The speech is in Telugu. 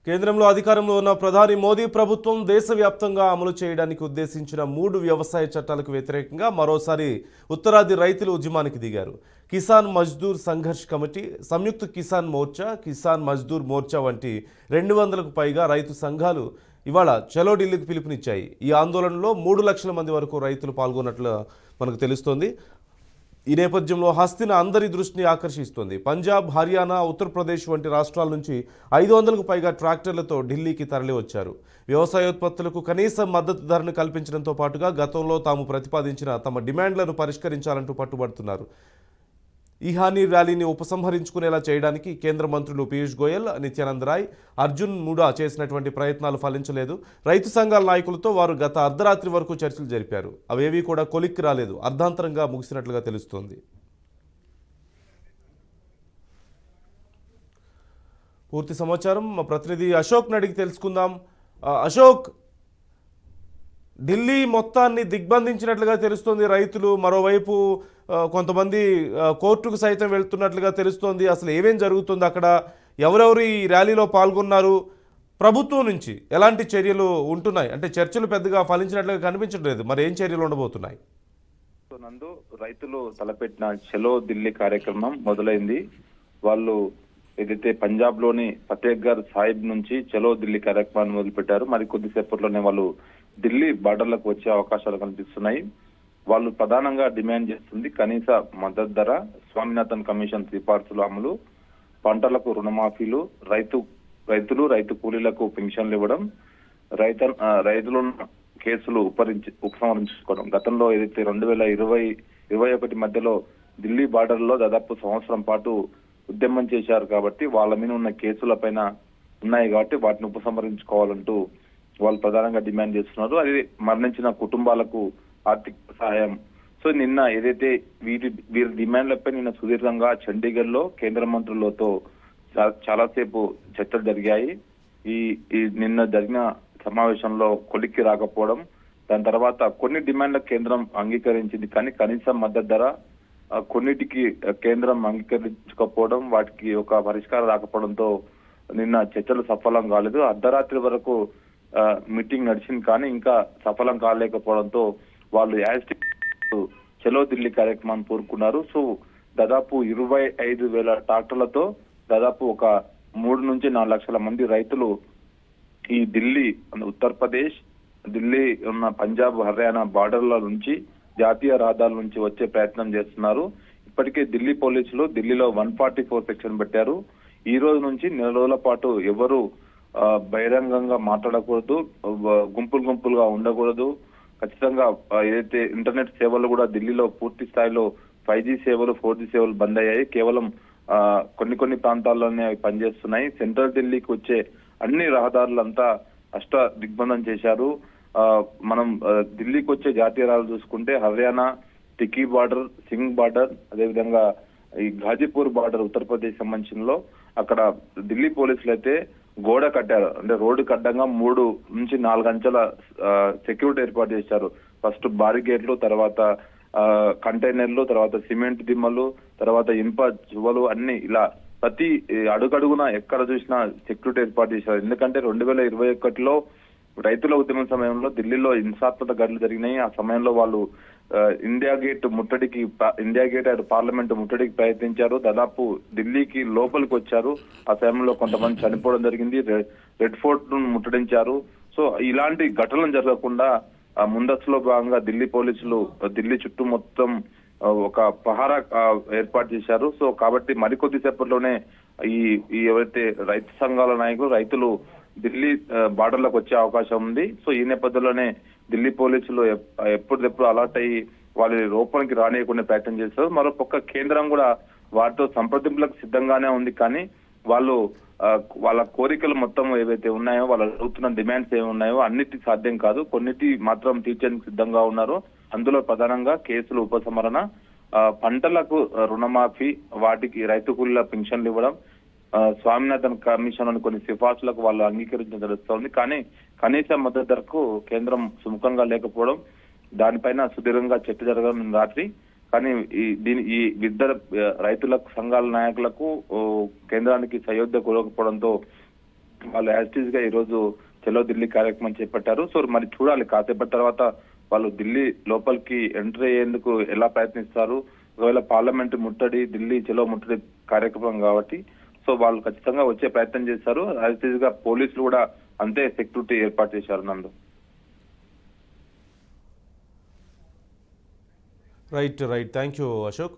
కేంద్రంలో అధికారంలో ఉన్న ప్రధాని మోదీ ప్రభుత్వం దేశవ్యాప్తంగా అమలు చేయడానికి ఉద్దేశించిన 3 వ్యవసాయ చట్టాలకు వ్యతిరేకంగా మరోసారి ఉత్తరాది రైతులు ఉద్యమానికి దిగారు. కిసాన్ మజ్దూర్ సంఘర్ష్ కమిటీ, సంయుక్త కిసాన్ మోర్చా, కిసాన్ మజ్దూర్ మోర్చా వంటి 200కు పైగా రైతు సంఘాలు ఇవాళ చలో ఢిల్లీకి పిలుపునిచ్చాయి. ఈ ఆందోళనలో 3 లక్షల మంది వరకు రైతులు పాల్గొన్నట్లు మనకు తెలుస్తోంది. ఈ నేపథ్యంలో హస్తిన అందరి దృష్టిని ఆకర్షిస్తోంది. పంజాబ్, హర్యానా, ఉత్తరప్రదేశ్ వంటి రాష్ట్రాల నుంచి 500కు పైగా ట్రాక్టర్లతో ఢిల్లీకి తరలివచ్చారు. వ్యవసాయోత్పత్తులకు కనీస మద్దతు ధరను కల్పించడంతో పాటుగా గతంలో తాము ప్రతిపాదించిన తమ డిమాండ్లను పరిష్కరించాలంటూ పట్టుబడుతున్నారు. ఈ హానీ ర్యాలీని ఉపసంహరించుకునేలా చేయడానికి కేంద్ర మంత్రులు పీయూష్ గోయల్, నిత్యానంద్ రాయ్, అర్జున్ ముడా చేసినటువంటి ప్రయత్నాలు ఫలించలేదు. రైతు సంఘాల నాయకులతో వారు గత అర్ధరాత్రి వరకు చర్చలు జరిపారు. అవేవీ కూడా కొలిక్కి రాలేదు. అర్ధాంతరంగా ముగిసినట్లుగా తెలుస్తోంది. పూర్తి సమాచారం మా ప్రతినిధి అశోక్ని అడిగి తెలుసుకుందాం. అశోక్, ఢిల్లీ మొత్తాన్ని దిగ్బంధించినట్లుగా తెలుస్తోంది రైతులు. మరోవైపు కొంతమంది కోర్టుకు సైతం వెళ్తున్నట్లుగా తెలుస్తోంది. అసలు ఏమేం జరుగుతుంది అక్కడ? ఎవరెవరు ఈ ర్యాలీలో పాల్గొన్నారు? ప్రభుత్వం నుంచి ఎలాంటి చర్యలు ఉంటున్నాయి? అంటే చర్చలు పెద్దగా ఫలించినట్లుగా కనిపించట్లేదు. మరి ఏం చర్యలు ఉండబోతున్నాయి? నందు, రైతులు తలపెట్టిన చలో ఢిల్లీ కార్యక్రమం మొదలైంది. వాళ్ళు ఏదైతే పంజాబ్ లోని ఫతేగర్ సాహిబ్ నుంచి చలో ఢిల్లీ కార్యక్రమాన్ని మొదలుపెట్టారు. మరి కొద్దిసేపట్లోనే వాళ్ళు ఢిల్లీ బార్డర్లకు వచ్చే అవకాశాలు కనిపిస్తున్నాయి. వాళ్ళు ప్రధానంగా డిమాండ్ చేస్తుంది కనీస మద్దతు ధర, స్వామినాథన్ కమిషన్ సిఫార్సుల అమలు, పంటలకు రుణమాఫీలు, రైతులు రైతు కూలీలకు పెన్షన్లు ఇవ్వడం, రైతుల కేసులు ఉపసంహరించుకోవడం. గతంలో ఏదైతే 2020-21 మధ్యలో ఢిల్లీ బార్డర్ లో దాదాపు సంవత్సరం పాటు ఉద్యమం చేశారు కాబట్టి వాళ్ళ మీద ఉన్న కేసులపైన ఉన్నాయి కాబట్టి వాటిని ఉపసంహరించుకోవాలంటూ వాళ్ళు ప్రధానంగా డిమాండ్ చేస్తున్నారు. అది మరణించిన కుటుంబాలకు ఆర్థిక సహాయం. సో నిన్న ఏదైతే వీరి డిమాండ్లపై నిన్న సుదీర్ఘంగా చండీగఢ్ లో కేంద్ర మంత్రులతో చాలాసేపు చర్చలు జరిగాయి. ఈ నిన్న జరిగిన సమావేశంలో కొలిక్కి రాకపోవడం, దాని తర్వాత కొన్ని డిమాండ్ల కేంద్రం అంగీకరించింది కానీ కనీస మద్దతు ధర కొన్నిటికి కేంద్రం అంగీకరించకపోవడం, వాటికి ఒక పరిష్కారం రాకపోవడంతో నిన్న చర్చలు సఫలం కాలేదు. అర్ధరాత్రి వరకు మీటింగ్ నడిచింది కానీ ఇంకా సఫలం కాలేకపోవడంతో వాళ్ళు చలో ఢిల్లీ కార్యక్రమాన్ని కోరుకున్నారు. సో దాదాపు 25,000 ట్రాక్టర్లతో దాదాపు ఒక 3 నుంచి 4 లక్షల మంది రైతులు ఈ ఢిల్లీ, ఉత్తరప్రదేశ్, ఢిల్లీ ఉన్న పంజాబ్, హర్యానా బార్డర్ల నుంచి, జాతీయ రహదారుల నుంచి వచ్చే ప్రయత్నం చేస్తున్నారు. ఇప్పటికే ఢిల్లీ పోలీసులు ఢిల్లీలో 144 సెక్షన్ పెట్టారు. ఈ రోజు నుంచి 4 రోజుల పాటు ఎవరు బహిరంగంగా మాట్లాడకూడదు, గుంపులుగా ఉండకూడదు. ఖచ్చితంగా ఏదైతే ఇంటర్నెట్ సేవలు కూడా ఢిల్లీలో పూర్తి స్థాయిలో 5G సేవలు, 4G సేవలు బంద్ అయ్యాయి. కేవలం కొన్ని ప్రాంతాల్లోనే అవి పనిచేస్తున్నాయి. సెంట్రల్ ఢిల్లీకి వచ్చే అన్ని రహదారులంతా దిగ్బంధం చేశారు. మనం ఢిల్లీకి వచ్చే జాతీయ రహదారులు చూసుకుంటే హర్యానా, టిక్కీ బార్డర్, సింగ్ బార్డర్, అదేవిధంగా ఈ ఘాజీపూర్ బార్డర్ ఉత్తరప్రదేశ్ సంబంధించినలో అక్కడ ఢిల్లీ పోలీసులు అయితే గోడ కట్టారు. అంటే రోడ్డు అడ్డంగా 3 నుంచి 4 అంచెల సెక్యూరిటీ ఏర్పాటు చేశారు. ఫస్ట్ బారిగేట్లు, తర్వాత కంటైనర్లు, తర్వాత సిమెంట్ దిమ్మలు, తర్వాత ఇనుప చువ్వలు, అన్ని ఇలా ప్రతి అడుగడుగున ఎక్కడ చూసినా సెక్యూరిటీ ఏర్పాటు చేశారు. ఎందుకంటే 2021లో రైతుల ఉద్యమం సమయంలో ఢిల్లీలో హింసాత్మక ఘటనలు జరిగినాయి. ఆ సమయంలో వాళ్ళు ఇండియా గేట్ పార్లమెంట్ ముట్టడికి ప్రయత్నించారు. దాదాపు ఢిల్లీకి లోపలికి వచ్చారు. ఆ సమయంలో కొంతమంది చనిపోవడం జరిగింది. రెడ్ ఫోర్ట్ ను ముట్టడించారు. సో ఇలాంటి ఘటనలు జరగకుండా ముందస్తులో భాగంగా ఢిల్లీ పోలీసులు ఢిల్లీ చుట్టూ మొత్తం ఒక పహారా ఏర్పాటు చేశారు. సో కాబట్టి మరికొద్ది సేపట్లోనే ఈ ఎవరైతే రైతు సంఘాల నాయకులు, రైతులు ఢిల్లీ బార్డర్లకు వచ్చే అవకాశం ఉంది. సో ఈ నేపథ్యంలోనే ఢిల్లీ పోలీసులు ఎప్పటికప్పుడు అలర్ట్ అయ్యి వాళ్ళ లోపలికి రానియకుండా ప్రయత్నం చేస్తారు. మరోపక్క కేంద్రం కూడా వారితో సంప్రదింపులకు సిద్ధంగానే ఉంది కానీ వాళ్ళు వాళ్ళ కోరికలు మొత్తం ఏవైతే ఉన్నాయో, వాళ్ళు అడుగుతున్న డిమాండ్స్ ఏమి ఉన్నాయో అన్నిటి సాధ్యం కాదు. కొన్నిటి మాత్రం తీర్చేందుకు సిద్ధంగా ఉన్నారు. అందులో ప్రధానంగా కేసులు ఉపసంహరణ, పంటలకు రుణమాఫీ, వాటికి రైతు కూలీల పెన్షన్లు ఇవ్వడం, స్వామినాథన్ కమిషన్ అని కొన్ని సిఫార్సులకు వాళ్ళు అంగీకరించడం తెలుస్తోంది. కానీ కనీస మద్దతు ధరకు కేంద్రం సుముఖంగా లేకపోవడం, దానిపైన సుదీర్ఘంగా చర్చ జరగడం రాత్రి. కానీ ఈ ఇద్దరు రైతుల సంఘాల నాయకులకు కేంద్రానికి సయోధ్య కుదరకపోవడంతో వాళ్ళు యాజిటీస్ గా ఈ రోజు చలో ఢిల్లీ కార్యక్రమం చేపట్టారు. సో మరి చూడాలి కాసేపటి తర్వాత వాళ్ళు ఢిల్లీ లోపలికి ఎంటర్ అయ్యేందుకు ఎలా ప్రయత్నిస్తారు. ఒకవేళ పార్లమెంట్ ముట్టడి, ఢిల్లీ చలో ముట్టడి కార్యక్రమం కాబట్టి సో వాళ్ళు ఖచ్చితంగా వచ్చే ప్రయత్నం చేస్తారు. యాజిటీస్ గా పోలీసులు కూడా అంతే సెక్యూరిటీ ఏర్పాటు చేశారు నందు. Right thank you Ashok.